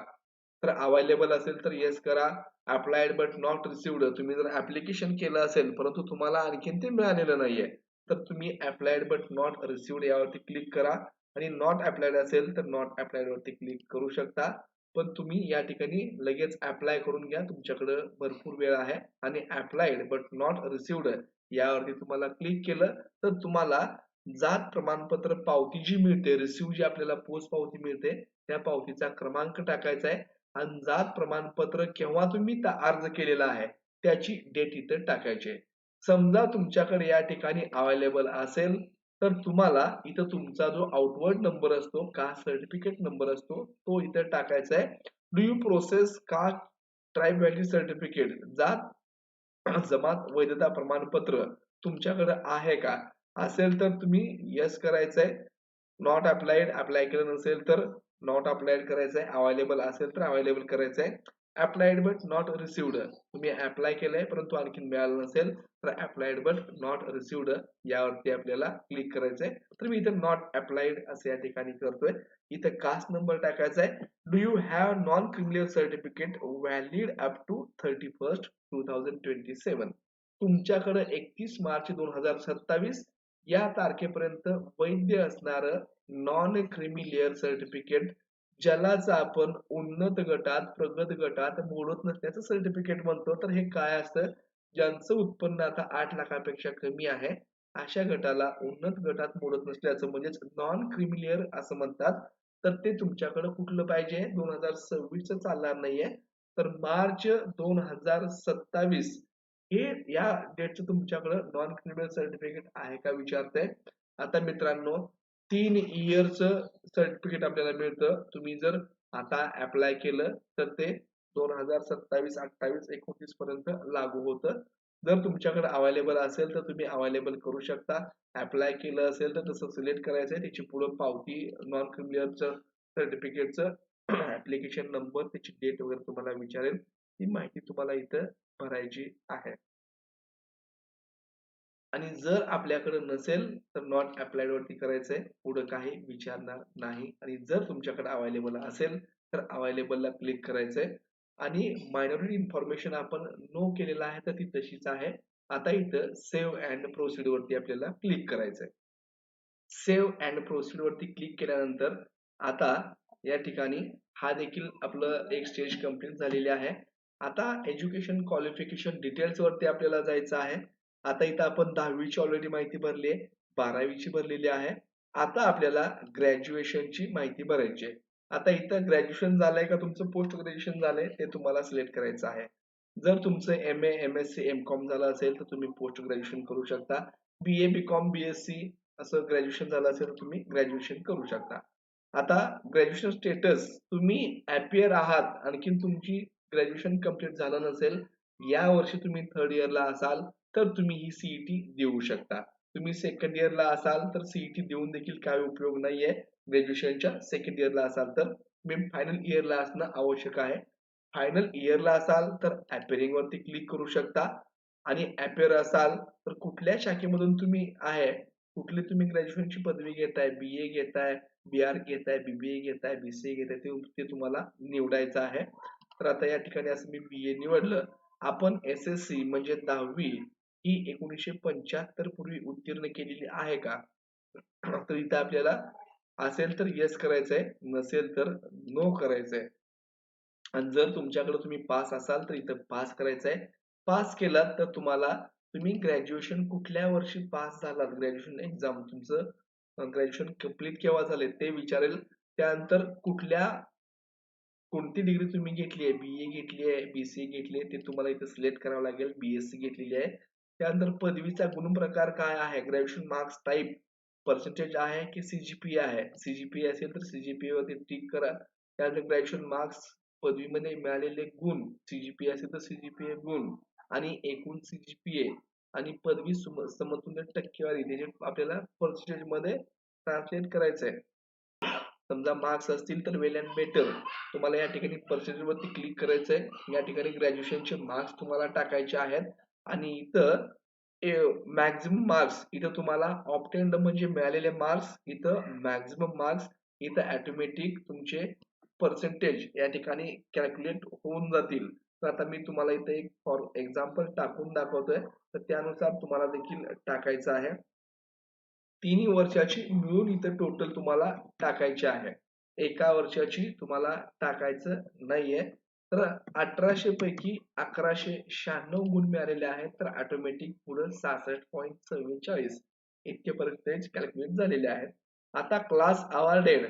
तर अवेलेबल असेल तर येस करा. अप्लाइड बट नॉट रिसिव्हड, तुम्ही जर ऍप्लिकेशन केलं असेल परंतु तुम्हाला आणखीन ते मिळालेलं नाहीये, तर तुम्ही अप्लाइड बट नॉट रिसिव्हड यावरती क्लिक करा. आणि नॉट अप्लाइड असेल तर नॉट अप्लाइड वरती क्लिक करू शकता. पण तुम्ही या ठिकाणी लगेच अप्लाय करून घ्या, तुमच्याकडे भरपूर वेळ आहे. आणि अप्लाइड बट नॉट रिसिव्हड यावरती तुम्हाला क्लिक केलं तर तुम्हाला जात प्रमाणपत्र पावती जी मिळते, रिसिव्ह जी आपल्याला पोच पावती मिळते, त्या पावतीचा क्रमांक टाकायचा आहे आणि जात प्रमाणपत्र केव्हा तुम्ही अर्ज केलेला आहे त्याची डेट इथं टाकायची आहे. समजा तुमच्याकडे या ठिकाणी अवेलेबल असेल तर तुम्हाला इथं तुमचा जो आउटवर्ड नंबर असतो, कास्ट सर्टिफिकेट नंबर असतो, तो इथं टाकायचा आहे. Do you process caste tribe value certificate, जात जमात वैधता प्रमाणपत्र तुमच्याकडे आहे का? असेल तर तुम्ही येस करायचंय. नॉट अप्लाइड, अप्लाय केलं नसेल तर नॉट अप्लाइड करायचंय. अवेलेबल असेल तर अवेलेबल करायचंय. अप्लाइड बट नॉट रिसिव्हड, तुम्ही अप्लाय केलंय परंतु आणखी मिळालं नसेल तर अप्लाइड बट नॉट रिसिव्हड यावरती आपल्याला क्लिक करायचंय. तर मी इथे नॉट अप्लाइड असं या ठिकाणी करतोय. इथे कास्ट नंबर टाकायचा आहे. Do you have non criminal certificate valid up to 31st 2027, तुमच्याकडे 31 मार्च 2027 या तारखेपर्यंत वैध असणारं नॉन क्रिमी लेअर सर्टिफिकेट, ज्यालाच आपण उन्नत गटात प्रगत गटात मोडत नसल्याचं सर्टिफिकेट म्हणतो. तर हे काय असतं, ज्यांचं उत्पन्न आता 8 लाखापेक्षा कमी आहे अशा गटाला उन्नत गटात मोडत नसल्याचं म्हणजेच नॉन क्रिमिलियर असं म्हणतात. तर ते तुमच्याकडे कुठलं पाहिजे 2026 च चालणार नाहीये. तर मार्च 2027 हे या डेटचं तुमच्याकडे नॉन क्रिमिलियर सर्टिफिकेट आहे का विचारतंय. आता मित्रांनो 3 इयरचं सर्टिफिकेट आपल्याला मिळतं. तुम्ही जर आता अप्लाय केलं तर ते 2027, 28, 29 पर्यंत लागू होतं. जर तुमच्याकडे अवेलेबल असेल तर तुम्ही अवेलेबल करू शकता. अप्लाय केलं असेल तर तसं सिलेक्ट करायचंय. त्याची पुढे पावती नॉन क्रिमिलियरचं सर्टिफिकेटचं ऍप्लिकेशन नंबर त्याची डेट वगैरे तुम्हाला विचारेल. ती माहिती तुम्हाला इथं भरायची आहे. आणि जर आपल्याकडे नसेल तर नॉट अप्लाइड वरती करायचंय. पुढे काही विचारणार नाही आणि जर तुमच्याकडे अवेलेबल असेल तर अवेलेबल ला क्लिक करायचंय आणि मायनॉरिटी इन्फॉर्मेशन आपण नो केलेला आहे तर ती तशीच आहे. आता इथं सेव्ह अँड प्रोसीड वरती आपल्याला क्लिक करायचंय. सेव्ह अँड प्रोसीड वरती क्लिक केल्यानंतर आता या ठिकाणी हा देखील आपलं एक स्टेज कंप्लीट झालेली आहे. आता एज्युकेशन क्वालिफिकेशन डिटेल्स वरती आपल्याला जायचं आहे. आता इथं आपण 10वीची ऑलरेडी माहिती भरली आहे, 12वीची भरलेली आहे. आता आपल्याला ग्रॅज्युएशनची माहिती भरायची आहे. आता इथं ग्रॅज्युएशन झालंय का तुमचं पोस्ट ग्रॅज्युएशन झालंय ते तुम्हाला सिलेक्ट करायचं आहे. जर तुमचं MA, MSc, MCOM झालं असेल तर तुम्ही पोस्ट ग्रॅज्युएशन करू शकता. BA, BCom, BSc असं ग्रॅज्युएशन झालं असेल तर तुम्ही ग्रॅज्युएशन करू शकता. आता ग्रॅज्युएशन स्टेटस तुम्ही ऍपियर आहात आणखीन तुमची ग्रॅज्युएशन कंप्लीट झालं नसेल, या वर्षी तुम्ही थर्ड इयरला असाल तर तुम्ही ही सीईटी देऊ शकता. तुम्ही सेकंड इयरला असाल तर सीईटी देऊन देखील काही उपयोग नाहीये. ग्रॅज्युएशनच्या सेकंड इयरला असाल तर तुम्ही फायनल इयरला असणं आवश्यक आहे. फायनल इयरला असाल तर अपिअरिंग वरती क्लिक करू शकता आणि अपिअर असाल तर कुठल्या शाखेमधून तुम्ही आहे, कुठली तुम्ही ग्रॅज्युएशनची पदवी घेताय, BA घेताय, BR घेताय, BBA घेताय, BCA घेताय ते तुम्हाला निवडायचं आहे. तर आता या ठिकाणी असं मी BA निवडलं. आपण SSC म्हणजे 10वी ही 1975 पूर्वी उत्तीर्ण केलेली आहे का? तर इथं आपल्याला असेल तर येस करायचंय, नसेल तर नो करायचंय. आणि जर तुमच्याकडे तुम्ही पास असाल तर इथं पास करायचंय. पास केलात तर तुम्हाला तुम्ही ग्रॅज्युएशन कुठल्या वर्षी पास झालात, ग्रॅज्युएशन एक्झाम तुमचं ग्रॅज्युएशन कंप्लीट केव्हा झाले ते विचारेल. त्यानंतर कोणती डिग्री तुम्ही घेतली आहे, BA घेतली आहे, BCA घेतली आहे ते तुम्हाला इथे सिलेक्ट करावं लागेल. BSc घेतलेली आहे. त्यानंतर पदवीचा गुणप्रकार काय आहे, ग्रॅज्युएशन मार्क्स टाइप पर्सेंटेज आहे की CGPA आहे. CGPA असेल तर CGPA वरती टिक करा. त्यानंतर ग्रॅज्युएशन मार्क्स पदवीमध्ये मिळालेले गुण, CGPA असेल तर CGPA गुण आणि एकूण CGPA आणि पदवी समतुल्य टक्केवारी त्याचे आपल्याला पर्सेंटेज मध्ये ट्रान्सलेट करायचंय. समजा मार्क्स असतील तर वेल अँड बेटर. तुम्हाला या ठिकाणी पर्सेंटेज वरती क्लिक करायचंय. या ठिकाणी ग्रॅज्युएशनचे मार्क्स तुम्हाला टाकायचे आहेत आणि इथं मॅक्झिमम मार्क्स इथं तुम्हाला ऑब्टेन्ड म्हणजे मिळालेले मार्क्स, इथं मॅक्झिमम मार्क्स, इथं ऑटोमॅटिक तुमचे पर्सेंटेज या ठिकाणी कॅल्क्युलेट होऊन जातील. तर आता मी तुम्हाला इथे एक फॉर एक्झाम्पल टाकून दाखवतोय तर त्यानुसार तुम्हाला देखील टाकायचं आहे. तिन्ही वर्षाची मिळून इथं टोटल तुम्हाला टाकायची आहे. एका वर्षाची तुम्हाला टाकायचं नाहीये. तर 1800 पैकी 1196 गुण मिळालेले आहेत तर ऑटोमॅटिक पुढे 66.44 इतके पर्सेंटेज कॅल्क्युलेट झालेले आहेत. आता क्लास अवॉर्डेड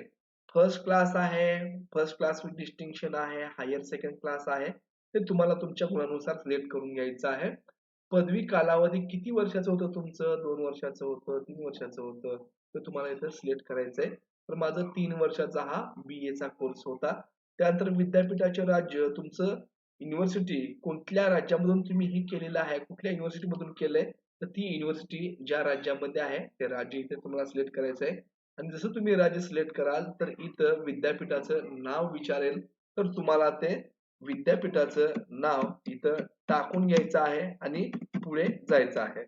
फर्स्ट क्लास आहे, फर्स्ट क्लास विथ डिस्टिंक्शन आहे, हायर सेकंड क्लास आहे. ते तुम्हाला तुमच्या गुणानुसार सिलेक्ट करून घ्यायचं आहे. पदवी कालावधी किती वर्षाचं होतं तुमचं, 2 वर्षाचं होतं, 3 वर्षाचं होतं, ते तुम्हाला इथं सिलेक्ट करायचंय. तर माझं 3 वर्षाचा हा BA चा कोर्स होता. त्यानंतर विद्यापीठाचे राज्य, तुमचं युनिव्हर्सिटी कोणत्या राज्यामधून तुम्ही हे केलेलं आहे, कुठल्या युनिव्हर्सिटी मधून केलंय, तर ती युनिव्हर्सिटी ज्या राज्यामध्ये आहे ते राज्य इथे तुम्हाला सिलेक्ट करायचंय. आणि जसं तुम्ही राज्य सिलेक्ट कराल तर इथं विद्यापीठाचं नाव विचारेल तर तुम्हाला ते विद्यापीठाचं नाव इथं टाकून घ्यायचं आहे आणि पुढे जायचं आहे.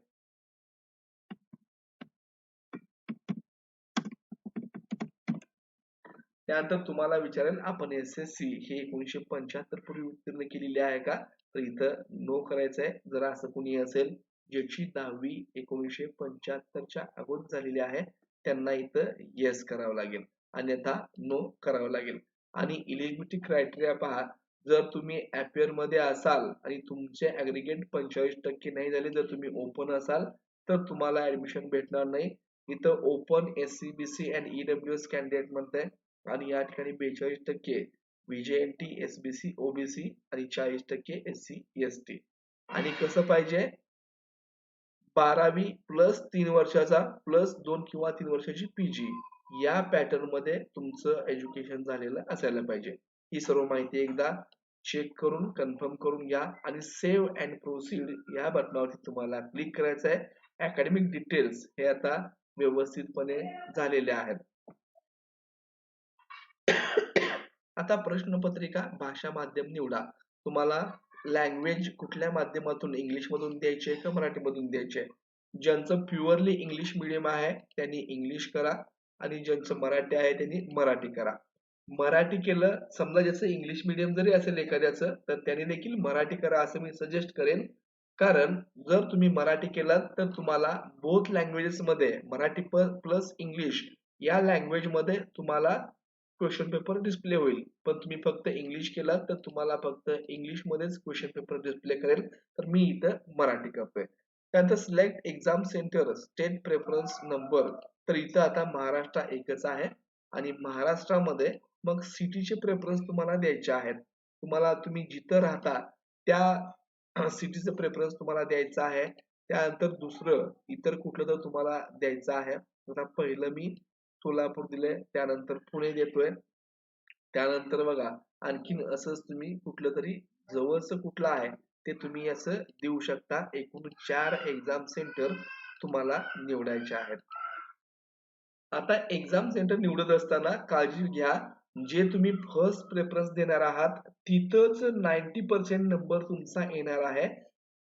त्यानंतर तुम्हाला विचारेल आपण SSC हे 1975 पूर्वी उत्तीर्ण केलेली आहे का, तर इथं नो करायचंय. जर असं कोणी असेल ज्याची 10वी 1975च्या अगोदर झालेली आहे त्यांना इथं येस करावं लागेल, अन्यथा नो करावं लागेल. आणि इलिजिबिलिटी क्रायटेरिया पहा, जर तुम्ही अपियर मध्ये असाल आणि तुमचे ऍग्रीगेट 45% नाही झाले, जर तुम्ही ओपन असाल तर तुम्हाला ऍडमिशन भेटणार नाही. इथं open SC BC and EWS candidate म्हणताय आणि या ठिकाणी 42% VJNT SBC OBC आणि 40% SC ST. आणि कसं पाहिजे, 12वी प्लस 3 वर्षाचा प्लस 2 किंवा 3 वर्षाची PG या पॅटर्न मध्ये तुमचं एज्युकेशन झालेलं असायला पाहिजे. ही सर्व माहिती एकदा चेक करून कन्फर्म करून घ्या आणि सेव्ह अँड प्रोसीड या बटनावरती तुम्हाला क्लिक करायचं आहे. अकॅडमिक डिटेल्स हे आता व्यवस्थितपणे झालेले आहेत. आता प्रश्नपत्रिका भाषा माध्यम निवडा. तुम्हाला लँग्वेज कुठल्या माध्यमातून, इंग्लिश मधून द्यायची आहे का मराठीमधून द्यायची आहे? ज्यांचं प्युअरली इंग्लिश मीडियम आहे त्यांनी इंग्लिश करा आणि ज्यांचं मराठी आहे त्यांनी मराठी करा. मराठी केलं, समजा ज्याचं इंग्लिश मीडियम जरी असेल एखाद्याचं, तर त्याने देखील मराठी करा असं मी सजेस्ट करेन. कारण जर तुम्ही मराठी केलात तर तुम्हाला बोथ लँग्वेजेस मध्ये मराठी प्लस इंग्लिश या लँग्वेज मध्ये तुम्हाला क्वेश्चन पेपर डिस्प्ले होईल. पण तुम्ही फक्त इंग्लिश केलात तर तुम्हाला फक्त इंग्लिश मध्येच क्वेश्चन पेपर डिस्प्ले करेल. तर मी इथं मराठी करतोय. त्यानंतर select exam centre state preference number. तर इथं आता महाराष्ट्र एकच आहे आणि महाराष्ट्रामध्ये मग सिटीचे प्रेफरन्स तुम्हाला द्यायचे आहेत. तुम्ही जिथं राहता त्या सिटीचं प्रेफरन्स तुम्हाला द्यायचं आहे. त्यानंतर दुसरं इतर कुठलं तर तुम्हाला द्यायचं आहे. आता पहिलं मी सोलापूर दिले, त्यानंतर पुणे देतोय, त्यानंतर बघा आणखीन असंच तुम्ही कुठलं तरी जवळचं कुठलं आहे ते तुम्ही असं देऊ शकता. एकूण 4 एक्झाम सेंटर तुम्हाला निवडायचे आहेत. आता एक्झाम सेंटर निवडत असताना काळजी घ्या, जे तुम्ही फर्स्ट प्रेफरन्स देणार आहात तिथंच 90% नंबर तुमचा येणार आहे.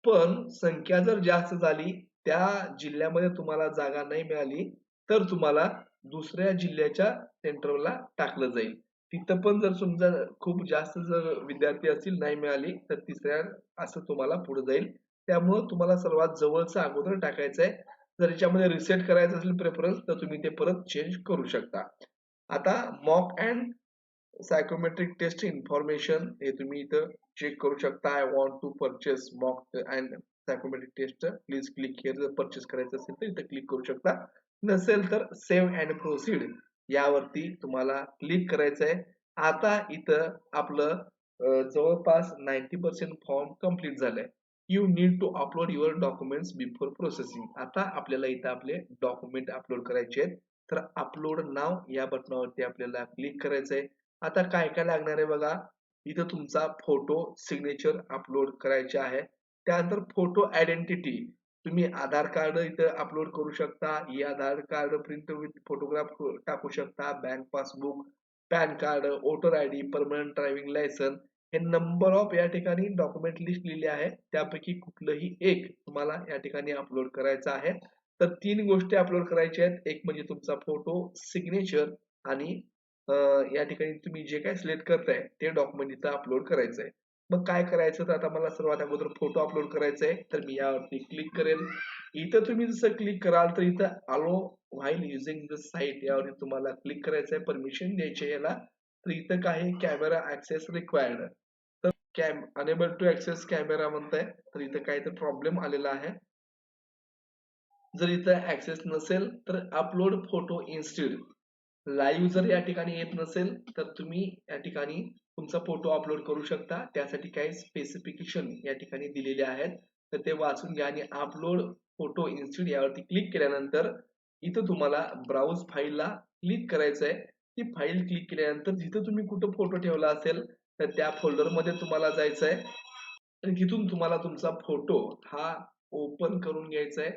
पण संख्या जर जास्त झाली, त्या जिल्ह्यामध्ये तुम्हाला जागा नाही मिळाली, तर तुम्हाला दुसऱ्या जिल्ह्याच्या सेंटरला टाकलं जाईल. तिथं पण जर समजा खूप जास्त जर विद्यार्थी असतील, नाही मिळाली, तर तिसऱ्या असं तुम्हाला पुढे जाईल. त्यामुळं तुम्हाला सर्वात जवळचं अगोदर टाकायचं आहे. जर याच्यामध्ये रिसेट करायचं असेल प्रेफरन्स तर तुम्ही ते परत चेंज करू शकता. आता mock and psychometric test information हे तुम्ही इथं चेक करू शकता. I want to purchase mock and psychometric test, please click here. जर परचेस करायचं असेल तर इथं क्लिक करू शकता. नसेल तर सेव्ह अँड प्रोसीड यावरती तुम्हाला क्लिक करायचं आहे. आता इथं आपलं जवळपास 90% फॉर्म कंप्लीट झालंय. You need to upload your documents before processing. आता आपल्याला इथं आपले डॉक्युमेंट अपलोड करायचे आहेत. तर अपलोड नाव या बटनावरती आपल्याला क्लिक करायचं आहे. आता काय काय लागणार आहे बघा, इथं तुमचा फोटो सिग्नेचर अपलोड करायचे आहे. त्यानंतर फोटो आयडेंटिटी तुम्ही आधार कार्ड इथं अपलोड करू शकता. E Aadhaar card print with photograph टाकू शकता, bank passbook, PAN card, voter ID, permanent driving licence. हे नंबर ऑफ या ठिकाणी डॉक्युमेंट लिस्ट लिहिली आहे, त्यापैकी कुठलंही एक तुम्हाला या ठिकाणी अपलोड करायचं आहे. तर 3 गोष्टी अपलोड करायच्या आहेत. एक म्हणजे तुमचा फोटो, सिग्नेचर आणि या ठिकाणी तुम्ही जे काही सिलेक्ट करताय ते डॉक्युमेंट इथं अपलोड करायचं आहे. मग काय करायचं, तर आता मला सर्वात अगोदर फोटो अपलोड करायचा आहे. तर मी यावरती क्लिक करेल. इथं तुम्ही जसं क्लिक कराल तर इथं अलो व्हाईल युजिंग द साईट यावरती तुम्हाला क्लिक करायचं आहे, परमिशन द्यायची आहे याला. तर इथं काही camera access required, enable to access camera म्हणताय, तर इथं काही तर प्रॉब्लेम आलेला आहे. जर इथं ऍक्सेस नसेल तर अपलोड फोटो इन्स्टेड, लाईव्ह जर या ठिकाणी येत नसेल तर तुम्ही या ठिकाणी तुमचा फोटो अपलोड करू शकता. त्यासाठी काही स्पेसिफिकेशन या ठिकाणी दिलेले आहेत, तर ते वाचून घ्या आणि अपलोड फोटो इन्स्टेड यावरती क्लिक केल्यानंतर इथं तुम्हाला ब्राउज फाईलला क्लिक करायचं आहे. ती फाईल क्लिक केल्यानंतर जिथं तुम्ही कुठं फोटो ठेवला असेल तर त्या फोल्डर मध्ये तुम्हाला जायचं आहे आणि तिथून तुम्हाला तुमचा फोटो हा ओपन करून घ्यायचा आहे.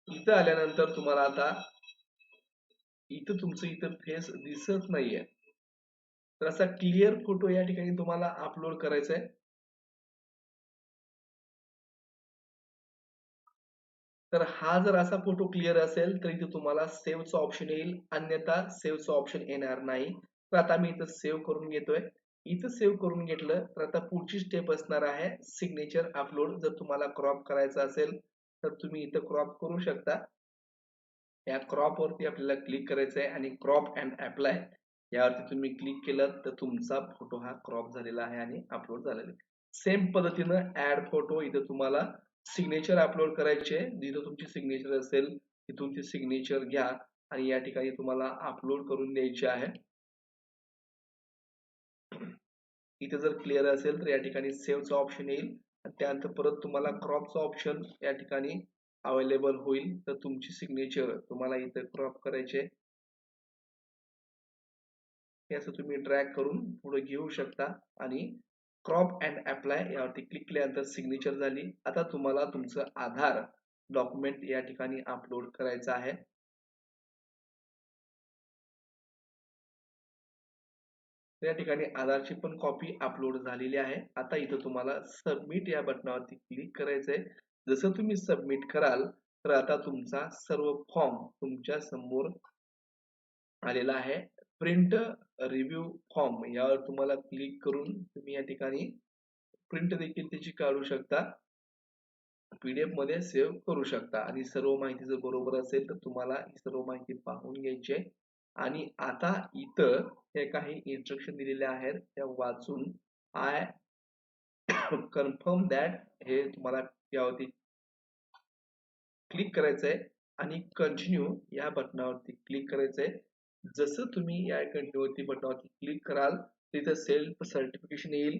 इथं आल्यानंतर तुम्हाला आता इथं तुमचं इथं फेस दिसत नाहीये, तर असा क्लिअर फोटो या ठिकाणी तुम्हाला अपलोड करायचा आहे. तर हा जर असा फोटो क्लिअर असेल तर इथे तुम्हाला सेव्हचं ऑप्शन येईल, अन्यथा सेव्हचं ऑप्शन येणार नाही. तर आता मी इथं सेव्ह करून घेतोय. इथं सेव्ह करून घेतलं तर आता पुढची स्टेप असणार आहे सिग्नेचर अपलोड. जर तुम्हाला क्रॉप करायचं असेल तर तुम्ही इथं क्रॉप करू शकता. या क्रॉप वरती आपल्याला क्लिक करायचं आहे आणि क्रॉप अँड अप्लाय यावरती तुम्ही क्लिक केलं तर तुमचा फोटो हा क्रॉप झालेला आहे आणि अपलोड झालेला आहे. सेम पद्धतीनं ऍड फोटो इथं तुम्हाला सिग्नेचर अपलोड करायचे. जिथं तुमची सिग्नेचर असेल तिथून ती सिग्नेचर घ्या आणि या ठिकाणी तुम्हाला अपलोड करून द्यायची आहे. इथे जर क्लिअर असेल तर या ठिकाणी सेव्हचा ऑप्शन येईल आणि त्यानंतर परत तुम्हाला क्रॉपचा ऑप्शन या ठिकाणी अवेलेबल होईल. तर तुमची सिग्नेचर तुम्हाला इथे क्रॉप करायचे, हे असं तुम्ही ड्रॅग करून पुढे घेऊ शकता आणि क्रॉप अँड अप्लाय यावरती क्लिक केल्यानंतर सिग्नेचर झाली. आता तुम्हाला तुमचं आधार डॉक्युमेंट या ठिकाणी अपलोड करायचं आहे. या ठिकाणी आधारची पण कॉपी अपलोड झालेली आहे. आता इथं तुम्हाला सबमिट या बटनावरती क्लिक करायचंय. जसं तुम्ही सबमिट कराल तर आता तुमचा सर्व फॉर्म तुमच्या समोर आलेला आहे. प्रिंट रिव्ह्यू फॉर्म यावर तुम्हाला क्लिक करून तुम्ही या ठिकाणी प्रिंट देखील त्याची काढू शकता, पीडीएफ मध्ये सेव्ह करू शकता आणि सर्व माहिती जर बरोबर असेल तर तुम्हाला ही सर्व माहिती पाहून घ्यायची आहे. आणि आता इथं हे काही इन्स्ट्रक्शन दिलेले आहेत त्या वाचून आय कन्फर्म दॅट हे तुम्हाला यावरती क्लिक करायचंय आणि कंटिन्यू या बटनावरती क्लिक करायचंय. जसं तुम्ही या कंटिन्यूवरती बटनावरती क्लिक कराल तिथं सेल्फ सर्टिफिकेशन येईल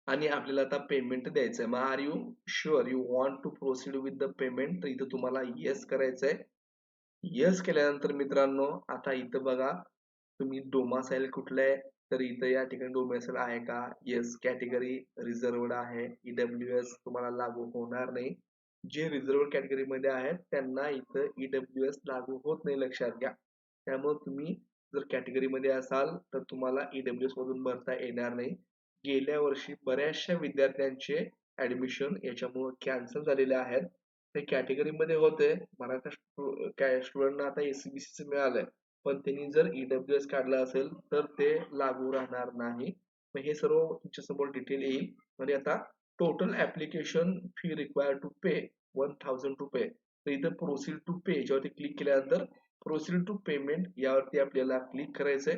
आणि आपल्याला आता पेमेंट द्यायचंय. मग are you sure you want to proceed with the payment, तर इथं तुम्हाला येस करायचंय. येस केल्यानंतर मित्रांनो आता इथं बघा तुम्ही डोमासाईल कुठलं आहे, तर इथं या ठिकाणी डोमासाईल आहे का, येस. कॅटेगरी रिझर्वड आहे, ईडब्ल्यूएस तुम्हाला लागू होणार नाही. जे रिझर्व कॅटेगरी मध्ये आहेत त्यांना इथं ईडब्ल्यूएस लागू होत नाही, लक्षात घ्या. त्यामुळे तुम्ही जर कॅटेगरी मध्ये असाल तर तुम्हाला ईडब्ल्यूएस मधून भरता येणार नाही. गेल्या वर्षी बऱ्याचशा विद्यार्थ्यांचे ऍडमिशन याच्यामुळे कॅन्सल झालेले आहेत. ते कॅटेगरी मध्ये होते, मराठा स्टुडंटना आता एससीबीसी मिळालंय, पण त्यांनी जर ईडब्ल्यूएस काढला असेल तर ते लागू राहणार नाही. मग हे सर्व तुमच्या समोर डिटेल येईल. आणि आता total application fee required to pay 1000 रुपये. तर इथं प्रोसीड टू पे याच्यावरती क्लिक केल्यानंतर प्रोसीड टू पेमेंट यावरती आपल्याला क्लिक करायचंय.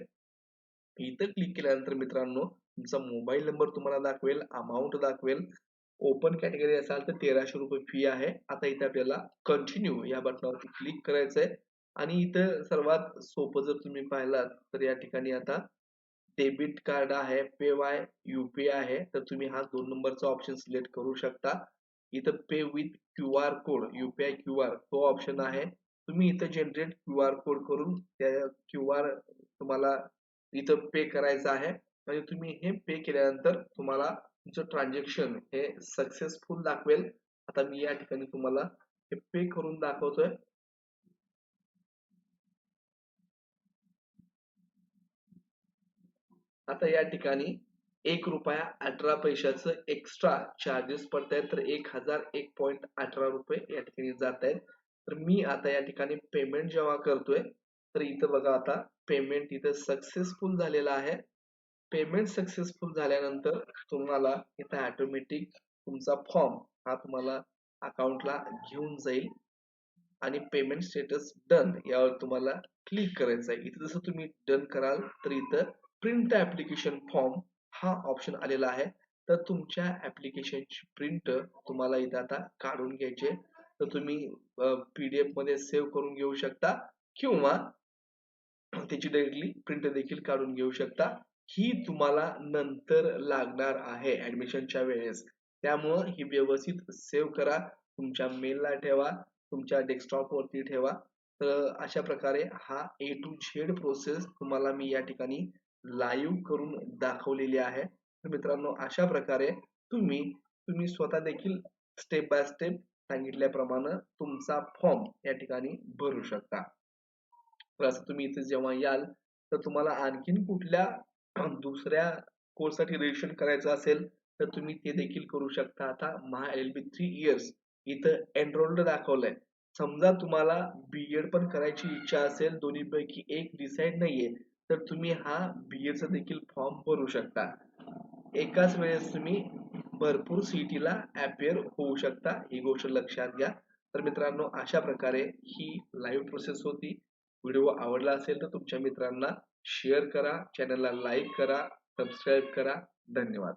इथं क्लिक केल्यानंतर मित्रांनो तुमचा मोबाईल नंबर तुम्हाला दाखवेल, अमाऊंट दाखवेल. ओपन कॅटेगरी असाल तर 1300 रुपये फी आहे. आता इथे आपल्याला कंटिन्यू या बटनावरती क्लिक करायचंय आणि इथं सर्वात सोपं जर तुम्ही पाहिलात तर या ठिकाणी आता डेबिट कार्ड आहे, पे बाय यूपीआय आहे, तर तुम्ही हा 2 नंबरचा ऑप्शन सिलेक्ट करू शकता. इथं pay with QR code, UPI QR तो ऑप्शन आहे. तुम्ही इथं जनरेट क्यूआर कोड करून त्या क्यूआर तुम्हाला इथं पे करायचं आहे आणि तुम्ही हे पे केल्यानंतर तुम्हाला तुमचं ट्रान्झॅक्शन हे सक्सेसफुल दाखवेल. आता मी या ठिकाणी तुम्हाला हे पे करून दाखवतोय. आता या ठिकाणी 1 रुपया 18 पैशाचं एक्स्ट्रा चार्जेस पडत आहेत, तर 1001.18 रुपये या ठिकाणी जात आहेत. तर मी आता या ठिकाणी पेमेंट जेव्हा करतोय तर इथं बघा आता पेमेंट इथं सक्सेसफुल झालेलं आहे. पेमेंट सक्सेसफुल झाल्यानंतर तुम्हाला इथं ऑटोमॅटिक तुमचा फॉर्म हा तुम्हाला अकाउंटला घेऊन जाईल आणि पेमेंट स्टेटस डन यावर तुम्हाला क्लिक करायचं आहे. इथं जसं तुम्ही डन कराल तर इथं प्रिंट ऍप्लिकेशन फॉर्म हा ऑप्शन आलेला आहे. तर तुमच्या ऍप्लिकेशनची प्रिंट तुम्हाला इथं आता काढून घ्यायची आहे. तर तुम्ही पीडीएफ मध्ये सेव्ह करून घेऊ शकता किंवा त्याची डायरेक्टली प्रिंट देखील काढून घेऊ शकता. ही तुम्हाला नंतर लागणार आहे ऍडमिशनच्या वेळेस. त्यामुळं ही व्यवस्थित सेव्ह करा, तुमच्या मेलला ठेवा, तुमच्या डेस्कटॉप वरती ठेवा. तर अशा प्रकारे हा ए टू झेड प्रोसेस तुम्हाला मी या ठिकाणी लाईव्ह करून दाखवलेली आहे. तर मित्रांनो अशा प्रकारे तुम्ही तुम्ही स्वतः देखील स्टेप बाय स्टेप सांगितल्याप्रमाणे तुमचा फॉर्म या ठिकाणी भरू शकता. तर असं तुम्ही इथे जेव्हा याल तर तुम्हाला आणखीन कुठल्या दुसऱ्या कोर्ससाठी रजिस्ट्रेशन करायचं असेल तर तुम्ही ते देखील करू शकता. आता महा एल बी 3 इयर्स इथं एनरोल्ड दाखवलंय. समजा तुम्हाला बीएड पण करायची इच्छा असेल, दोन्हीपैकी एक डिसाईड नाहीये, तर तुम्ही हा बीएडचा देखील फॉर्म भरू शकता. एकाच वेळेस तुम्ही भरपूर सीईटीला अपियर होऊ शकता, ही गोष्ट लक्षात घ्या. तर मित्रांनो अशा प्रकारे ही लाईव्ह प्रोसेस होती. व्हिडिओ आवडला असेल तर तुमच्या मित्रांना शेअर करा, चॅनलला लाईक करा, सबस्क्राईब करा. धन्यवाद.